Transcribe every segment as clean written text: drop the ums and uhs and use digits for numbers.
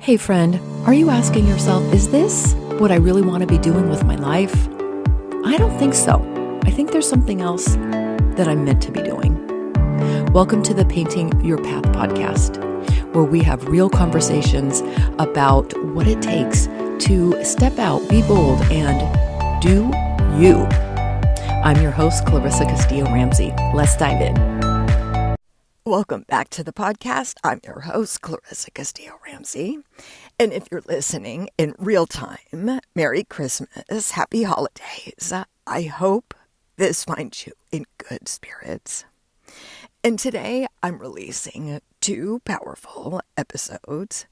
Hey friend, are you asking yourself, is this what I really want to be doing with my life? I don't think so. I think there's something else that I'm meant to be doing. Welcome to the Painting Your Path podcast, where we have real conversations about what it takes to step out, be bold, and do you. I'm your host, Clarissa Castillo-Ramsey. Let's dive in. Welcome back to the podcast. I'm your host, Clarissa Castillo-Ramsey. And if you're listening in real time, Merry Christmas, Happy Holidays. I hope this finds you in good spirits. And today I'm releasing two powerful episodes.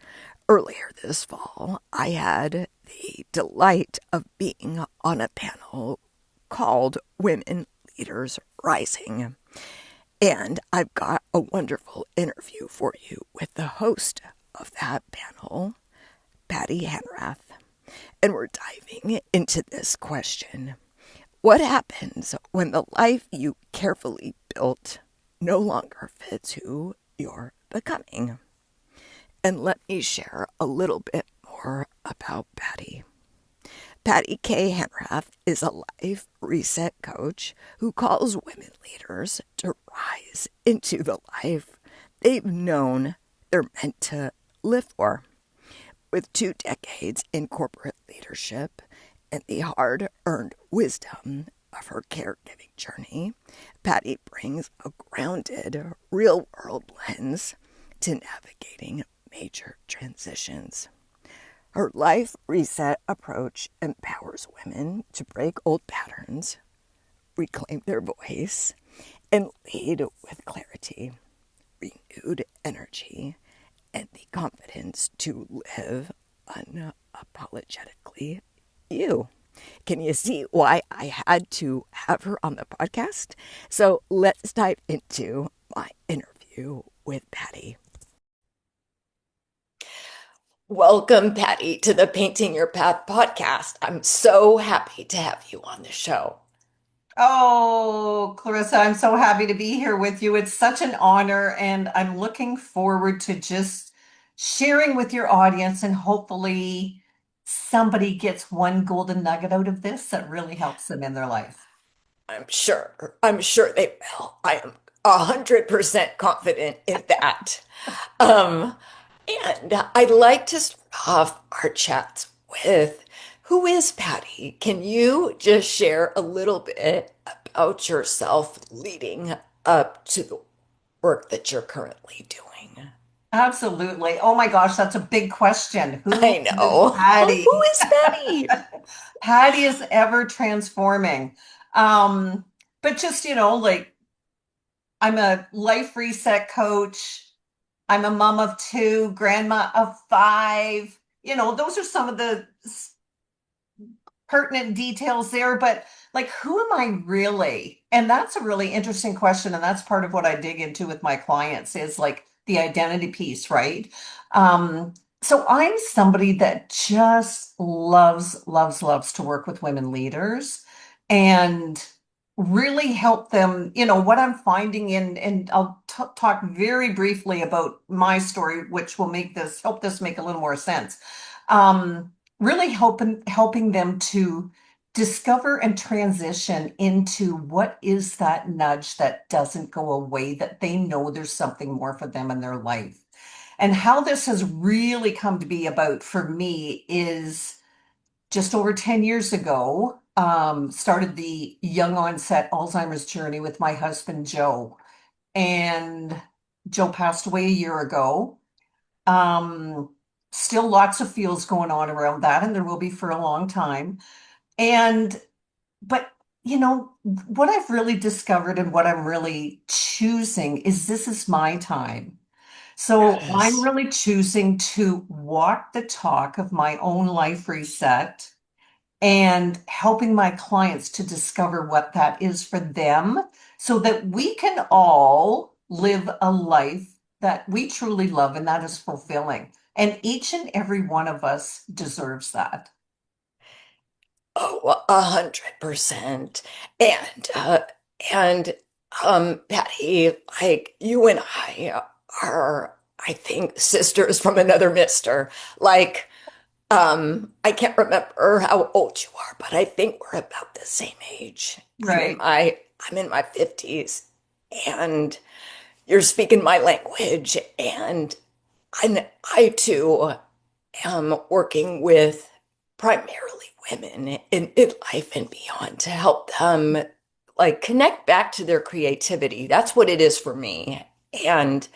Earlier this fall, I had the delight of being on a panel called Women Leaders Rising. And I've got a wonderful interview for you with the host of that panel, Patti Hanrath. And we're diving into this question. What happens when the life you carefully built no longer fits who you're becoming? And let me share a little bit more about Patti. Patti K. Hanrath is a life reset coach who calls women leaders to rise into the life they've known they're meant to live for. With 2 decades in corporate leadership and the hard-earned wisdom of her caregiving journey, Patti brings a grounded, real-world lens to navigating major transitions. Her life reset approach empowers women to break old patterns, reclaim their voice, and lead with clarity, renewed energy, and the confidence to live unapologetically you. Can you see why I had to have her on the podcast? So let's dive into my interview with Patti. Welcome, Patti, to the Painting Your Path podcast. I'm so happy to have you on the show. Oh, Clarissa, I'm so happy to be here with you. It's such an honor, and I'm looking forward to just sharing with your audience, and hopefully somebody gets one golden nugget out of this that really helps them in their life. I'm sure they will. I am 100% confident in that. Um, and I'd like to start off our chats with, who is Patti? Can you just share a little bit about yourself leading up to the work that you're currently doing? Absolutely. Oh my gosh, that's a big question. Who I is know. Who Patty? is Patti? Patty is ever transforming. Um, but just, like I'm a life reset coach. I'm a mom of 2, grandma of 5. Those are some of the pertinent details there, but like, who am I really? And that's a really interesting question. And that's part of what I dig into with my clients is like the identity piece, right? So I'm somebody that just loves, loves, loves to work with women leaders and really help them. What I'm finding and I'll talk very briefly about my story, which will help this make a little more sense. Really helping them to discover and transition into what is that nudge that doesn't go away, that they know there's something more for them in their life. And how this has really come to be about for me is just over 10 years ago, started the young onset Alzheimer's journey with my husband, Joe. And Joe passed away a year ago. Um, Still lots of feels going on around that, and there will be for a long time. And, but, what I've really discovered and what I'm really choosing is this is my time. So I'm Yes. really choosing to walk the talk of my own life reset and helping my clients to discover what that is for them so that we can all live a life that we truly love and that is fulfilling. And each and every one of us deserves that. Oh, 100%. And and Patty, like you and I are I think sisters from another mister. Like, I can't remember how old you are, but I think we're about the same age. Right. I'm in my 50s and you're speaking my language and I too am working with primarily women in midlife and beyond to help them like connect back to their creativity. That's what it is for me. And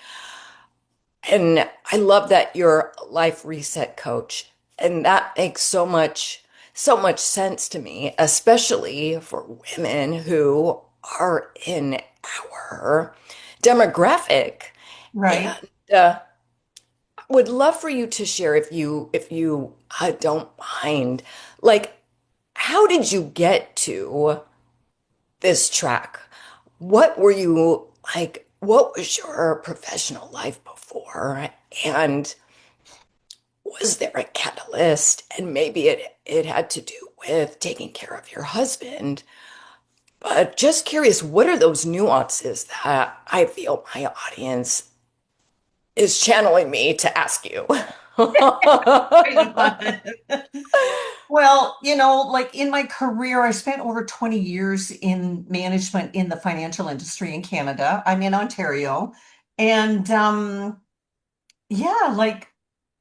and I love that you're a life reset coach. And that makes so much sense to me, especially for women who are in our demographic. Right. And would love for you to share if you don't mind, like how did you get to this track? What were you like? What was your professional life before? And was there a catalyst? And maybe it had to do with taking care of your husband. But just curious, what are those nuances that I feel my audience is channeling me to ask you? Right on. Well, like in my career, I spent over 20 years in management in the financial industry in Canada. I'm in Ontario. And yeah, like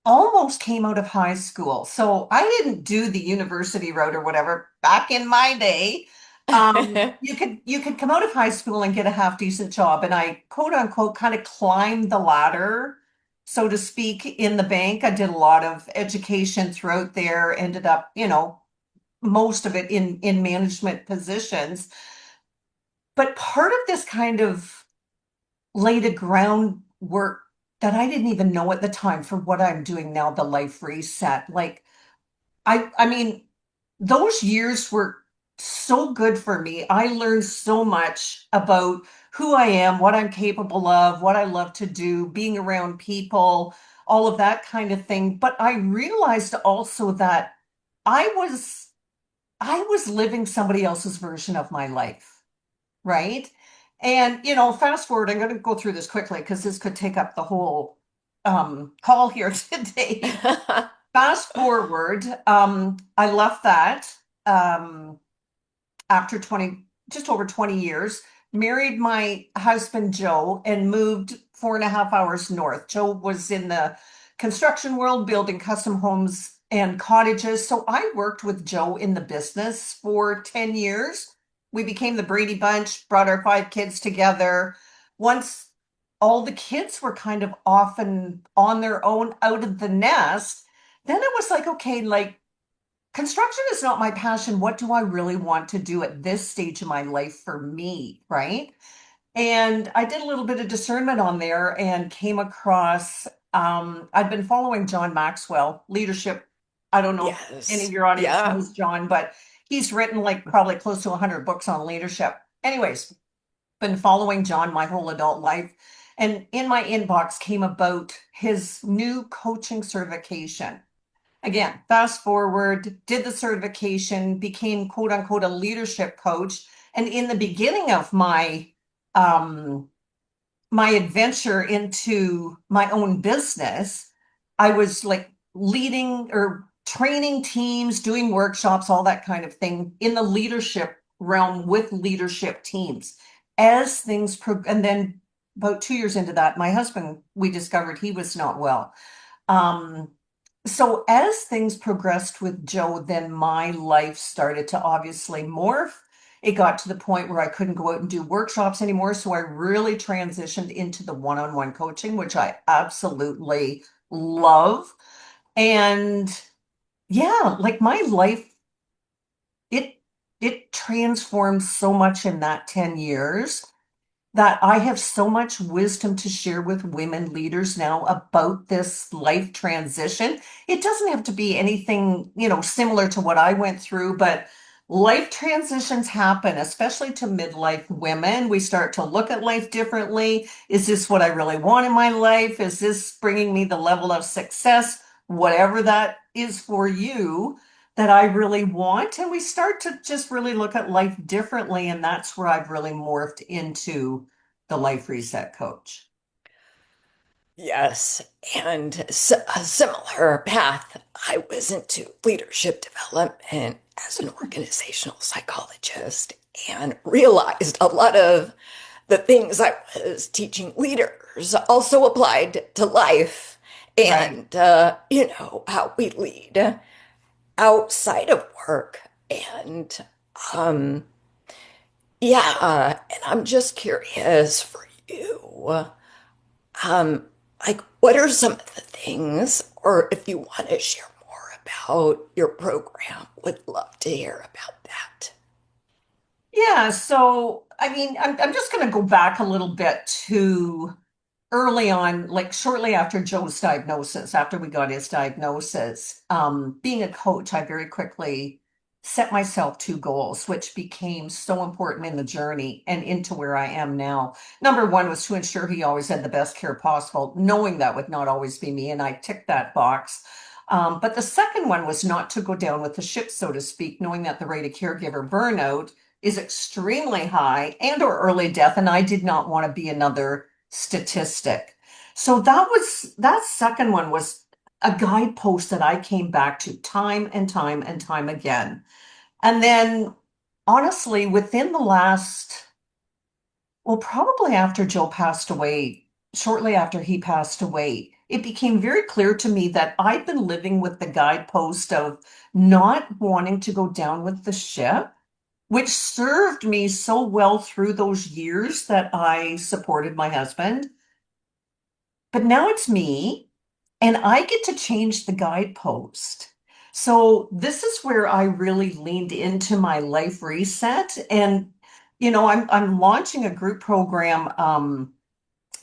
almost came out of high school. So I didn't do the university route or whatever back in my day. You could come out of high school and get a half decent job, and I quote unquote kind of climbed the ladder, so to speak, in the bank. I did a lot of education throughout there, ended up, most of it in management positions. But part of this kind of laid a groundwork that I didn't even know at the time for what I'm doing now, the life reset. Like I mean, those years were so good for me. I learned so much about who I am, what I'm capable of, what I love to do, being around people, all of that kind of thing. But I realized also that I was I was living somebody else's version of my life, right? And fast forward, I'm going to go through this quickly because this could take up the whole call here today. Fast forward, I left that um, after 20, just over 20 years, married my husband, Joe, and moved 4.5 hours north. Joe was in the construction world, building custom homes and cottages. So I worked with Joe in the business for 10 years. We became the Brady Bunch, brought our 5 kids together. Once all the kids were kind of off and on their own out of the nest, then it was like, okay, like construction is not my passion. What do I really want to do at this stage of my life for me? Right. And I did a little bit of discernment on there and came across, I've been following John Maxwell, leadership. I don't know if any of Yes. your audience Yeah. knows John, but he's written like probably close to 100 books on leadership. Anyways, been following John my whole adult life. And in my inbox came about his new coaching certification. Again, fast forward, did the certification, became quote unquote a leadership coach. And in the beginning of um, my adventure into my own business, I was like leading or training teams, doing workshops, all that kind of thing in the leadership realm with leadership teams. And then about 2 years into that, my husband, we discovered he was not well. Um, so as things progressed with Joe, then my life started to obviously morph. It got to the point where I couldn't go out and do workshops anymore. So I really transitioned into the one-on-one coaching, which I absolutely love. And yeah, like my life, it it transformed so much in that 10 years that I have so much wisdom to share with women leaders now about this life transition. It doesn't have to be anything, similar to what I went through, but life transitions happen, especially to midlife women. We start to look at life differently. Is this what I really want in my life? Is this bringing me the level of success, whatever that is for you? That I really want. And we start to just really look at life differently. And that's where I've really morphed into the life reset coach. Yes, and a similar path. I was into leadership development as an organizational psychologist and realized a lot of the things I was teaching leaders also applied to life Right. and, how we lead outside of work. And, um, and I'm just curious for you. Um, like, what are some of the things, or if you want to share more about your program, would love to hear about that. Yeah, so I mean, I'm just going to go back a little bit to early on, like shortly after Joe's diagnosis, after we got his diagnosis, being a coach, I very quickly set myself two goals, which became so important in the journey and into where I am now. Number one was to ensure he always had the best care possible, knowing that would not always be me, and I ticked that box. But the second one was not to go down with the ship, so to speak, knowing that the rate of caregiver burnout is extremely high and or early death, and I did not want to be another statistic. So that second one was a guidepost that I came back to time and time and time again. And then honestly, within the last, well, probably after Joe passed away, shortly after he passed away, it became very clear to me that I'd been living with the guidepost of not wanting to go down with the ship, which served me so well through those years that I supported my husband. But now it's me, and I get to change the guidepost. So this is where I really leaned into my life reset. And, I'm launching a group program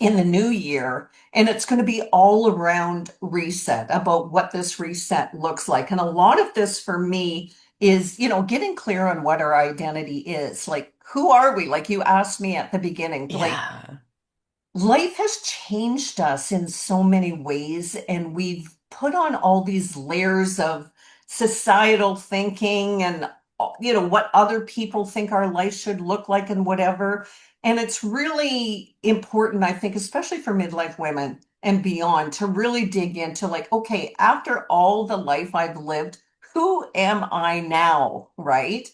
in the new year, and it's going to be all around reset, about what this reset looks like. And a lot of this for me is, getting clear on what our identity is. Like, who are we? Like you asked me at the beginning, like, Yeah. life has changed us in so many ways, and we've put on all these layers of societal thinking and what other people think our life should look like and whatever. And it's really important, I think, especially for midlife women and beyond, to really dig into like, okay, after all the life I've lived, who am I now, right?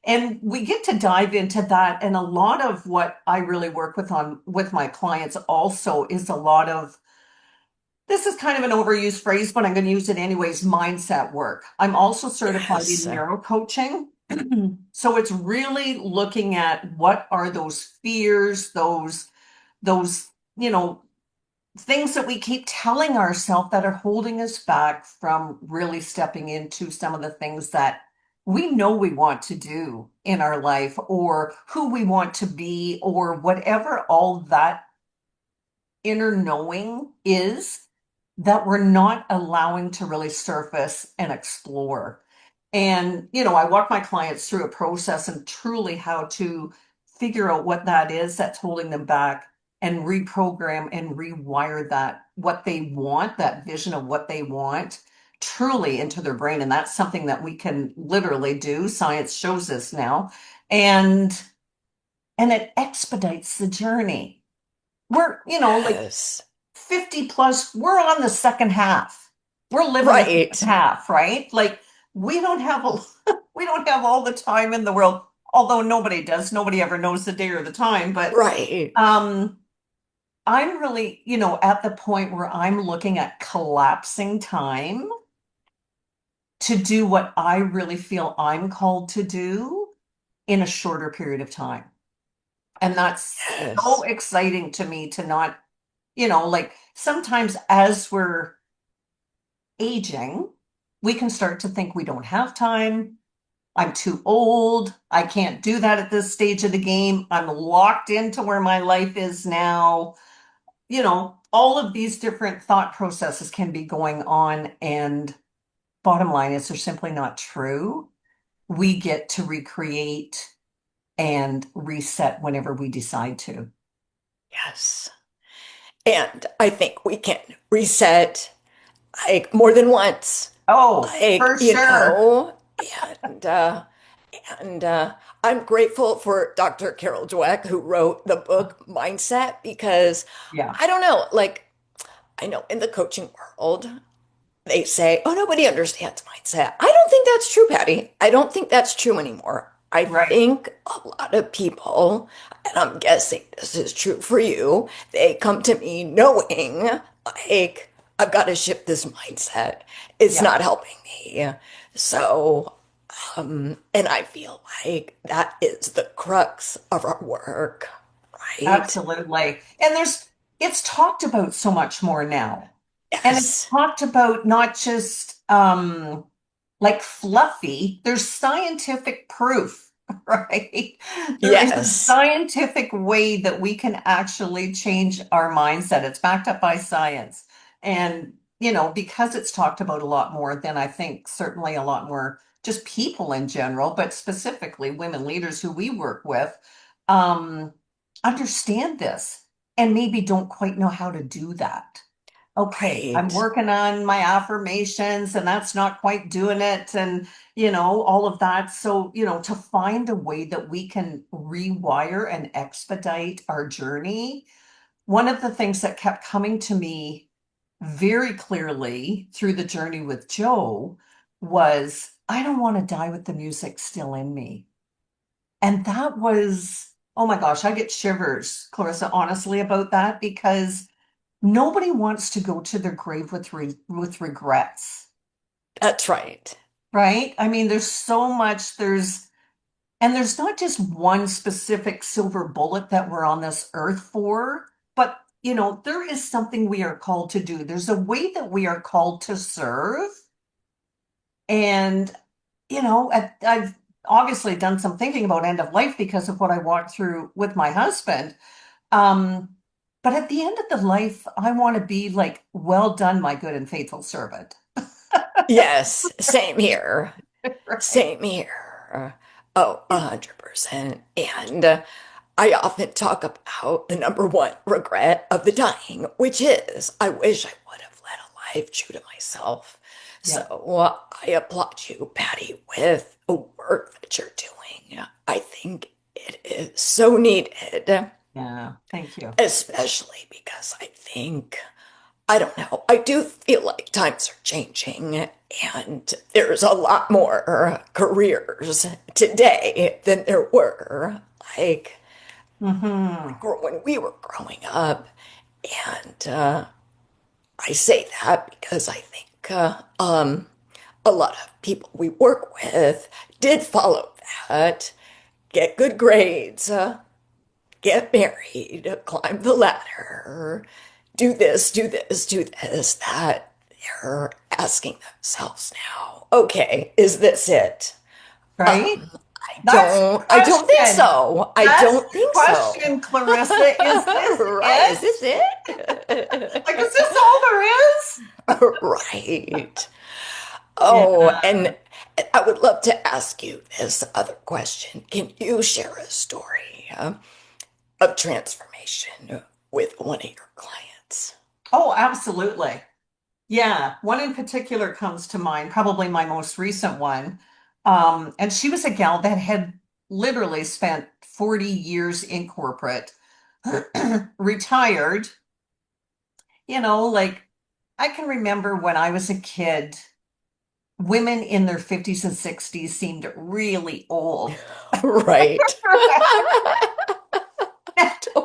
And we get to dive into that. And a lot of what I really work with my clients also is a lot of, this is kind of an overused phrase, but I'm going to use it anyways, mindset work. I'm also certified Yes. in neuro coaching. So it's really looking at what are those fears, those, you know, things that we keep telling ourselves that are holding us back from really stepping into some of the things that we know we want to do in our life, or who we want to be, or whatever all that inner knowing is that we're not allowing to really surface and explore. And, I walk my clients through a process and truly how to figure out what that is that's holding them back, and reprogram and rewire that, what they want, that vision of what they want truly into their brain. And that's something that we can literally do. Science shows us now. And it expedites the journey. We're, like Yes. 50 plus, we're on the second half. We're living the second Right. half, right? Like we don't have we don't have all the time in the world, although nobody does. Nobody ever knows the day or the time, but Right. um I'm really, at the point where I'm looking at collapsing time to do what I really feel I'm called to do in a shorter period of time. And that's so Yes. exciting to me to not, like sometimes as we're aging, we can start to think we don't have time. I'm too old. I can't do that at this stage of the game. I'm locked into where my life is now. All of these different thought processes can be going on. And bottom line is they're simply not true. We get to recreate and reset whenever we decide to. Yes. And I think we can reset like more than once. Oh, Like, for sure. and and I'm grateful for Dr. Carol Dweck who wrote the book Mindset because Yeah. I don't know, like I know in the coaching world, they say, oh, nobody understands mindset. I don't think that's true, Patty. I don't think that's true anymore. I Right. think a lot of people, and I'm guessing this is true for you, they come to me knowing, like, I've got to shift this mindset. It's Yeah. not helping me. So, and I feel like that is the crux of our work, right? Absolutely. And it's talked about so much more now. And it's Yes. talked about not just like fluffy, there's scientific proof, right? There is a Yes. scientific way that we can actually change our mindset. It's backed up by science. And, because it's talked about a lot more than I think certainly a lot more just people in general, but specifically women leaders who we work with, um, understand this and maybe don't quite know how to do that. Okay, I'm Right. working on my affirmations and that's not quite doing it. And, all of that. So, to find a way that we can rewire and expedite our journey. One of the things that kept coming to me very clearly through the journey with Joe was I don't want to die with the music still in me. And that was, oh my gosh, I get shivers, Clarissa, honestly, about that because nobody wants to go to their grave with regrets, That's right. right? I mean, there's so much, and there's not just one specific silver bullet that we're on this earth for, but there is something we are called to do. There's a way that we are called to serve. And, I've obviously done some thinking about end of life because of what I walked through with my husband. Um, but at the end of the life, I want to be like, well done, my good and faithful servant. Yes, same here. Right. Same here. Oh, 100%. And I often talk about the number one regret of the dying, which is I wish I would have led a life true to myself. So Yeah. I applaud you, Patty, with the work that you're doing. I think it is so needed, Yeah. Thank you. especially because I don't know. I do feel like times are changing and there's a lot more careers today than there were Hmm. when we were growing up. And I say that because I think a lot of people we work with did follow that, get good grades, get married, climb the ladder, do this, do this, do this, that they're asking themselves now, okay, is this it? Right? That's the I don't think question. so. I That's don't the think so. question, Clarissa. Is this Right, is it? this it? Like, is this all there is? Right. Yeah. Oh, and I would love to ask you this other question. Can you share a story of transformation with one of your clients? Oh, absolutely. Yeah, one in particular comes to mind, probably my most recent one. And she was a gal that had literally spent 40 years in corporate, retired, like I can remember when I was a kid, women in their 50s and 60s seemed really old. Right.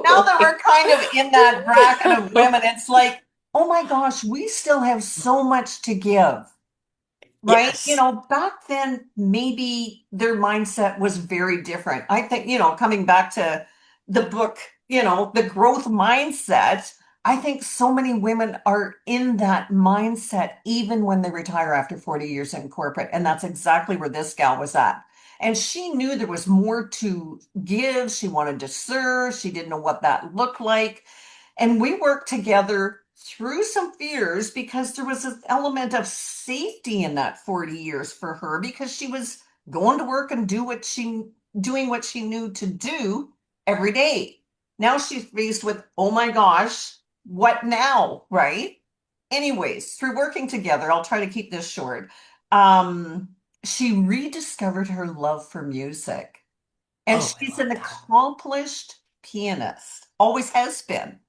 Now that Totally. we're kind of in that bracket of women, it's like, oh my gosh, we still have so much to give. Right? Yes. Back then, maybe their mindset was very different. I think, coming back to the book, the growth mindset, I think so many women are in that mindset even when they retire after 40 years in corporate. And that's exactly where this gal was at. And she knew there was more to give. She wanted to serve. She didn't know what that looked like. And we worked together through some fears because there was an element of safety in that 40 years for her because she was going to work and doing what she knew to do every day. Now she's faced with, oh my gosh, what now? Right? Anyways, through working together, I'll try to keep this short. Um, she rediscovered her love for music. And Oh, I she's love an that. accomplished pianist, always has been.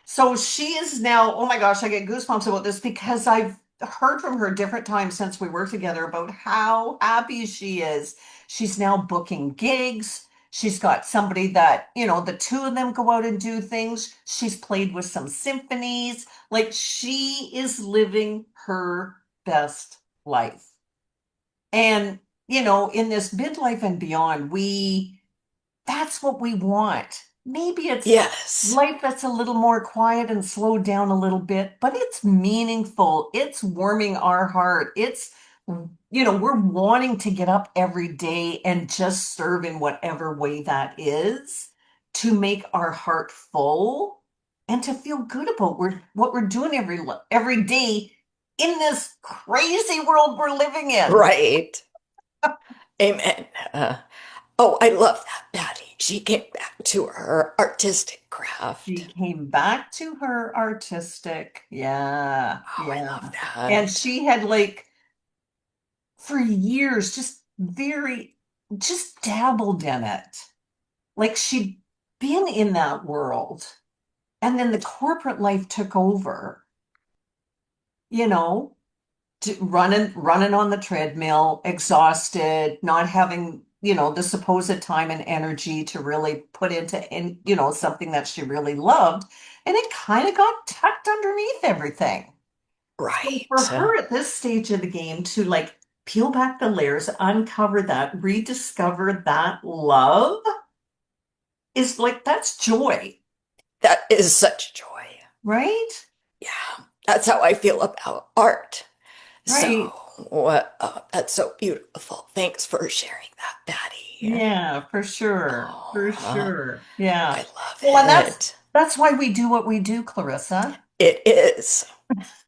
So she is now, oh my gosh, I get goosebumps about this because I've heard from her different times since we worked together about how happy she is. She's now booking gigs. She's got somebody that, the two of them go out and do things. She's played with some symphonies. Like she is living her best life. And, in this midlife and beyond, that's what we want. Maybe it's Yes. life that's a little more quiet and slowed down a little bit, but it's meaningful. It's warming our heart. We're wanting to get up every day and just serve in whatever way that is to make our heart full and to feel good about what we're doing every day in this crazy world we're living in. Right. Amen. Oh, I love that, Patty. She came back to her artistic She craft. came back to her artistic. Yeah, Oh, I yeah. love And that. she had like for years just dabbled in it. Like she'd been in that world. And then the corporate life took over, you know, running on the treadmill, exhausted, not having, the supposed time and energy to really put into something that she really loved. And it kind of got tucked underneath everything. So for Right. her at this stage of the game to like peel back the layers, uncover that, rediscover that love is like that's joy, That is such joy. right? Yeah, that's how I feel about art. So, Right. that's so beautiful. Thanks for sharing that, Patty. Yeah, for sure. For Oh, sure. Yeah. I love Well, and that's it. that's why we do what we do, Clarissa. It is.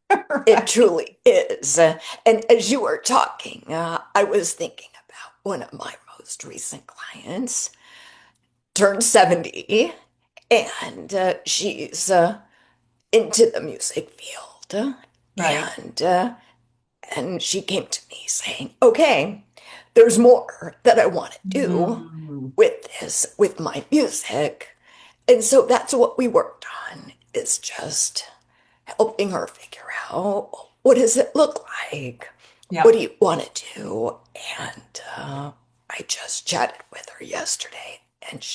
It Right. truly is. And as you were talking, I was thinking about one of my most recent clients turned 70, and she's into the music field. Right. And she came to me saying, okay, there's more that I want to do Mm. with this, with my music. And so that's what we worked on, is just helping her figure out, what does it look like? What do Yep. you want to do? And I just chatted with her yesterday, and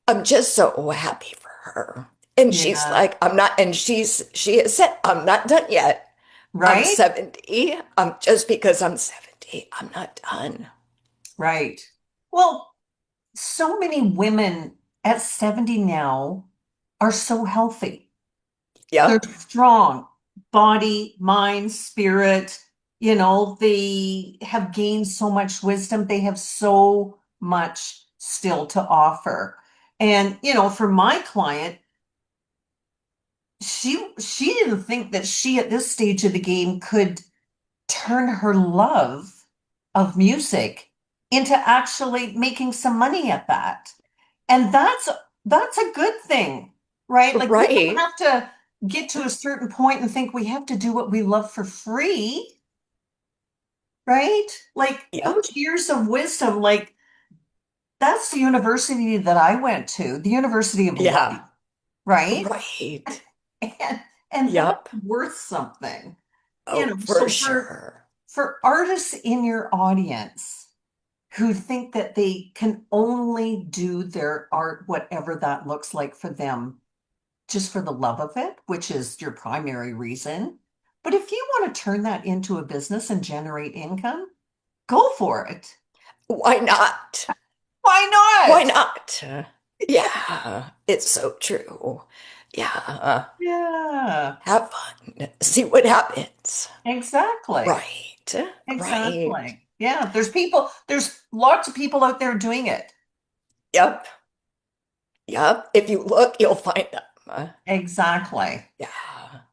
I'm just so happy for her. And she's Yeah. like, I'm not, and she has said, I'm not done yet. I'm Right? 70. Just because I'm 70, I'm not done. Right. Well, so many women at 70 now are so healthy. They're Yep. strong, body, mind, spirit. They have gained so much wisdom. They have so much still to offer. And, for my client, she didn't think that she at this stage of the game could turn her love of music into actually making some money at that. And that's a good thing, right? Like we don't Right. have to get to a certain point and think we have to do what we love for free, right? Like Yep. those years of wisdom, like that's the university that I went to, the University of Life, Yeah. right? Right. And and that's Yep. worth something. Oh, for So for sure. artists in your audience who think that they can only do their art, whatever that looks like for them, just for the love of it, which is your primary reason. But if you want to turn that into a business and generate income, go for it. Why not? Why Why not? not? Yeah, it's so true. Yeah, Yeah, have fun. See what happens. exactly. Right. Right. Exactly. Yeah, there's lots of people out there doing it. Yep. Yep. If you look, you'll find them. Exactly. Yeah.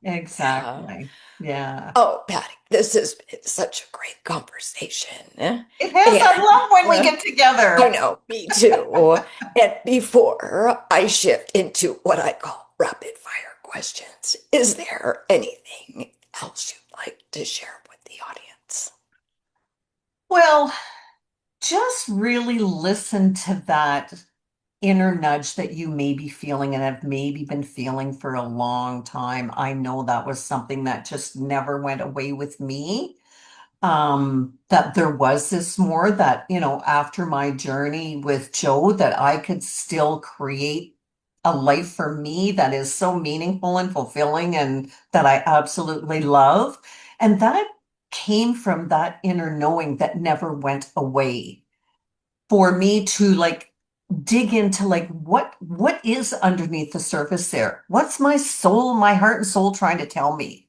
Yeah. Exactly. Yeah. Oh, Patty, this has been such a great conversation. It has. I And love when we get I together. know, me too. And before I shift into what I call rapid fire questions, is there anything else you'd like to share with the audience? Well, just really listen to that inner nudge that you may be feeling and have maybe been feeling for a long time. I know that was something that just never went away with me. That there was this more that, after my journey with Joe, that I could still create a life for me that is so meaningful and fulfilling and that I absolutely love. And that came from that inner knowing that never went away. For me to like dig into like what is underneath the surface there? What's my soul, my heart and soul trying to tell me?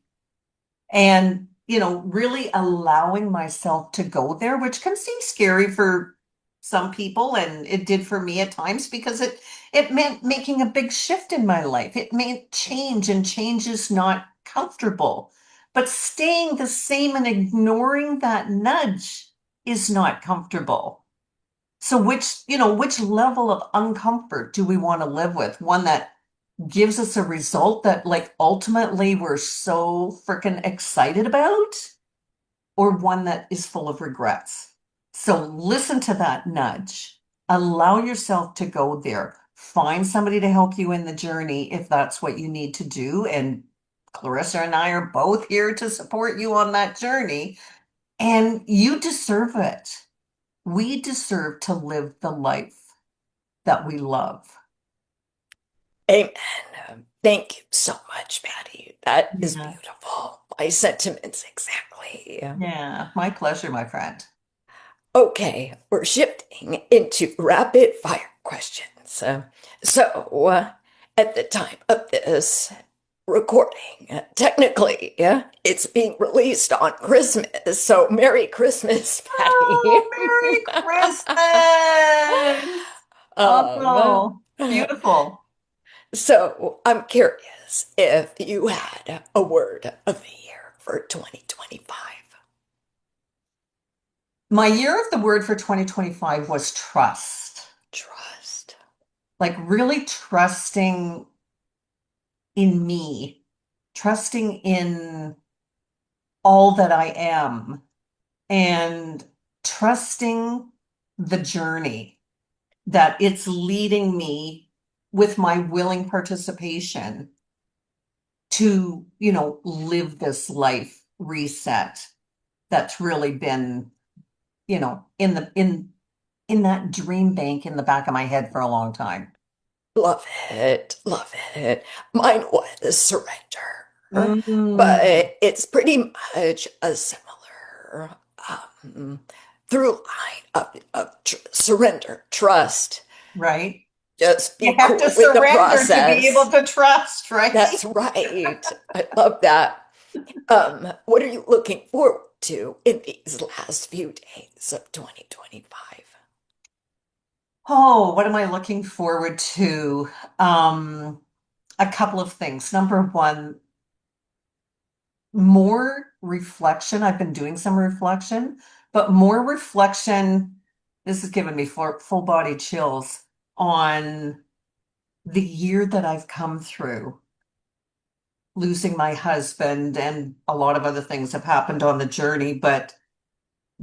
And really allowing myself to go there, which can seem scary for some people, and it did for me at times because it meant making a big shift in my life. It meant change, and change is not comfortable, but staying the same and ignoring that nudge is not comfortable. So which level of uncomfort do we want to live with? One that gives us a result that like ultimately we're so freaking excited about, or one that is full of regrets. So listen to that nudge. Allow yourself to go there. Find somebody to help you in the journey if that's what you need to do. And Clarissa and I are both here to support you on that journey. And you deserve it. We deserve to live the life that we love. Amen. Thank you so much, Patty. That is Yeah. beautiful. My sentiments exactly. Yeah, my pleasure, my friend. Okay, we're shifting into rapid fire questions. So, at the time of this recording, technically, it's being released on Christmas. So, Merry Christmas, Patty. Oh, Merry Christmas! Um, Oh, beautiful. so, I'm curious if you had a word of the year for 2025. My year of the word for 2025 was trust. Trust. Like really trusting in me, trusting in all that I am, and trusting the journey that it's leading me with my willing participation to, live this life reset that's really been, in that dream bank in the back of my head for a long time. Love it. Love it. Mine was surrender, Mm, but it's pretty much a similar um, through line of surrender, trust. right. Just You be have to cool with the surrender to be able process. to trust, right? That's right. I love that. What are you looking forward to in these last few days of 2025? Oh, what am I looking forward to? Um, a couple of things. Number one, more reflection. I've been doing some reflection, but more reflection. This has given me full body chills on the year that I've come through. Losing my husband and a lot of other things have happened on the journey, but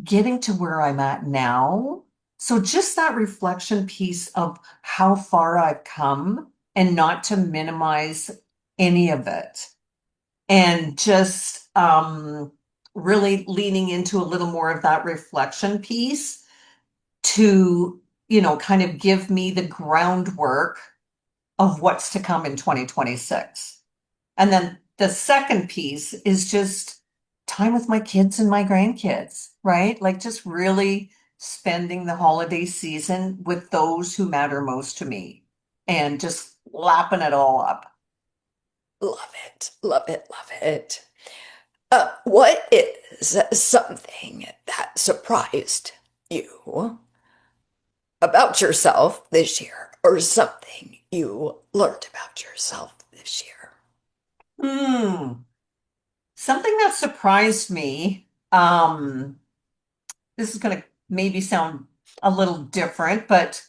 getting to where I'm at now. So just that reflection piece of how far I've come and not to minimize any of it. And just really leaning into a little more of that reflection piece to, kind of give me the groundwork of what's to come in 2026. And then the second piece is just time with my kids and my grandkids, right? Like just really spending the holiday season with those who matter most to me and just lapping it all up. Love it. Love it. Love it. What is something that surprised you about yourself this year, or something you learned about yourself this year? Hmm. Something that surprised me, this is going to maybe sound a little different, but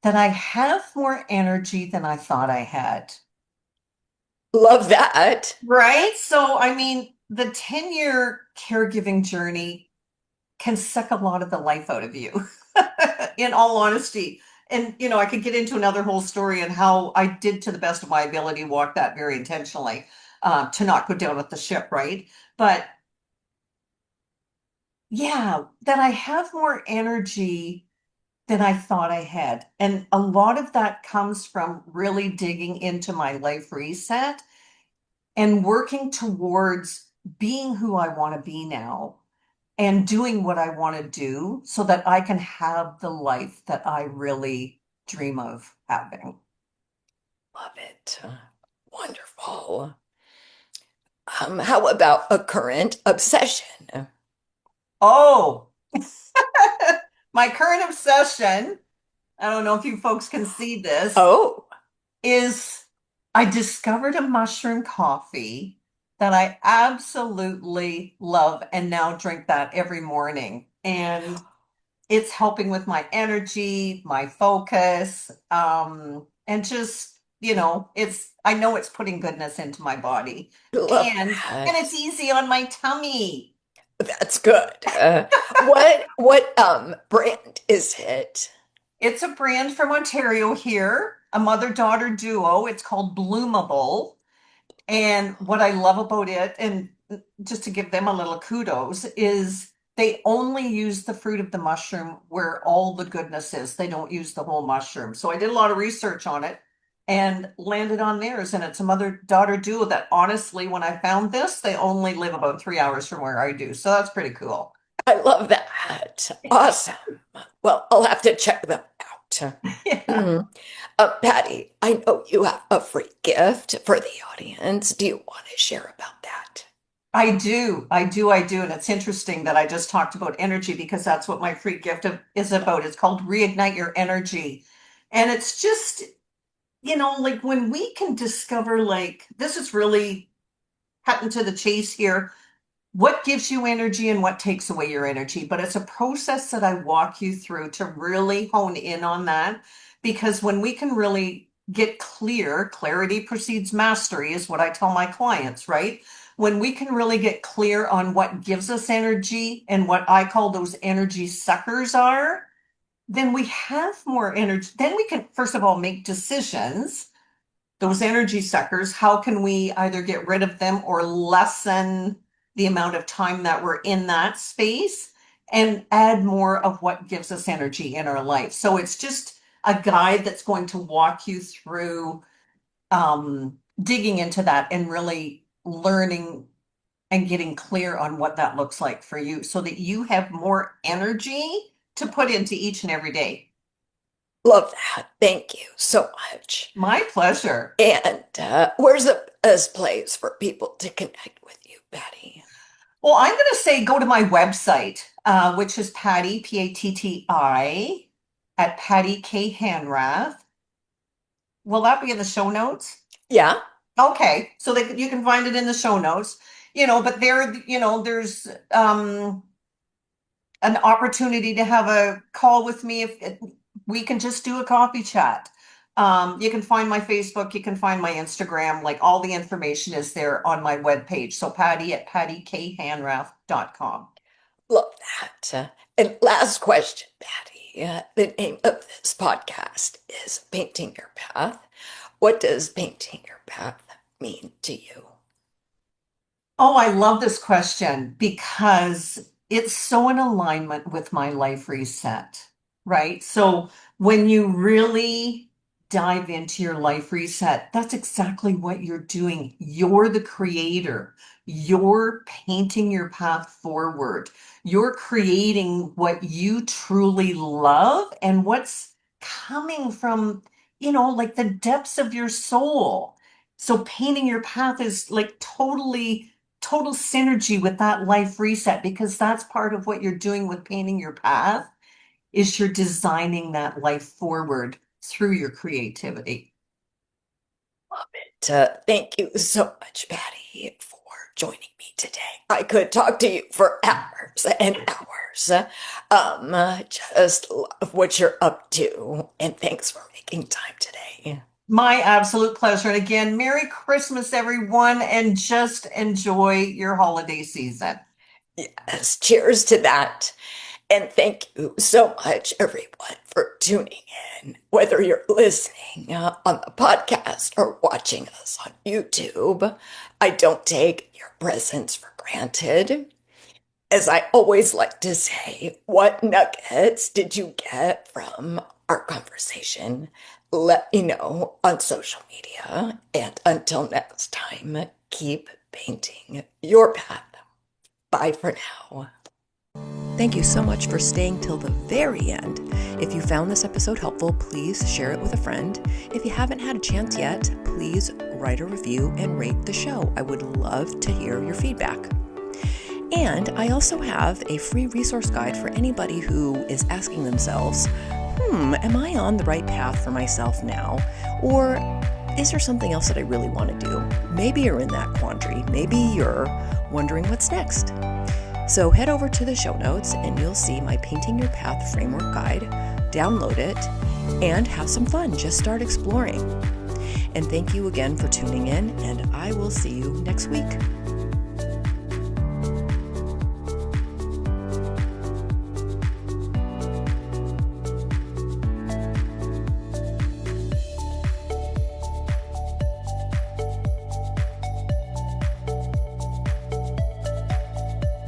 that I have more energy than I thought I had. Love that. Right? So, I mean, the 10-year caregiving journey can suck a lot of the life out of you, in all honesty. And I could get into another whole story and how I did, to the best of my ability, walk that very intentionally, to not go down with the ship, right? But yeah, that I have more energy than I thought I had. And a lot of that comes from really digging into my life reset and working towards being who I want to be now and doing what I want to do so that I can have the life that I really dream of having. Love it. Wonderful. How about a current obsession? Oh, my current obsession, I don't know if you folks can see this, Oh, is I discovered a mushroom coffee that I absolutely love and now drink that every morning. And it's helping with my energy, my focus, and just, I know it's putting goodness into my body. love And that. it's easy on my tummy. That's good. What brand is it? It's a brand from Ontario here, a mother-daughter duo. It's called Bloomable. And what I love about it, and just to give them a little kudos, is they only use the fruit of the mushroom where all the goodness is. They don't use the whole mushroom. So I did a lot of research on it and landed on theirs. And it's a mother-daughter duo that honestly, when I found this, they only live about 3 hours from where I do. So that's pretty cool. I love that. Awesome. Well, I'll have to check them out. Yeah. Mm. Patty, I know you have a free gift for the audience. Do you want to share about that? I do. I do. I do. And it's interesting that I just talked about energy because that's what my free gift is about. It's called Reignite Your Energy. And it's just, like when we can discover, like, this is really cutting to the chase here, what gives you energy and what takes away your energy. But it's a process that I walk you through to really hone in on that. Because when we can really get clear, clarity precedes mastery, is what I tell my clients, right? When we can really get clear on what gives us energy and what I call those energy suckers are, then we have more energy. Then we can, first of all, make decisions. Those energy suckers, how can we either get rid of them or lessen the amount of time that we're in that space and add more of what gives us energy in our life? So it's just a guide that's going to walk you through digging into that and really learning and getting clear on what that looks like for you so that you have more energy to put into each and every day. Love that. Thank you so much. My pleasure. And where's the best place for people to connect with you, Patty? Well, I'm going to say go to my website, which is Patti, Patti, at Patti K. Hanrath. Will that be in the show notes? Yeah, Okay, so you can find it in the show notes. But there's an opportunity to have a call with me if we can just do a coffee chat. You can find my Facebook, you can find my Instagram, like all the information is there on my webpage. So Patti at pattikhanrath.com. love that. And last question, Patty. The name of this podcast is Painting Your Path. What does painting your path mean to you? Oh, I love this question because it's so in alignment with my life reset, right? So when you really dive into your life reset, that's exactly what you're doing. You're the creator. You're painting your path forward. You're creating what you truly love and what's coming from, like the depths of your soul. So painting your path is like total synergy with that life reset because that's part of what you're doing with painting your path is you're designing that life forward through your creativity. Thank you so much, Patty, for joining me today. I could talk to you for hours and hours. Just love what you're up to, and thanks for making time today. My absolute pleasure. And again, Merry Christmas, everyone, and just enjoy your holiday season. Yes, cheers to that. And thank you so much, everyone, for tuning in. Whether you're listening on the podcast or watching us on YouTube, I don't take your presence for granted. As I always like to say, what nuggets did you get from our conversation? Let me know on social media. And until next time, keep painting your path. Bye for now. Thank you so much for staying till the very end. If you found this episode helpful, please share it with a friend. If you haven't had a chance yet, please write a review and rate the show. I would love to hear your feedback. And I also have a free resource guide for anybody who is asking themselves, am I on the right path for myself now? Or is there something else that I really want to do? Maybe you're in that quandary. Maybe you're wondering what's next. So head over to the show notes and you'll see my Painting Your Path framework guide. Download it and have some fun. Just start exploring. And thank you again for tuning in, and I will see you next week.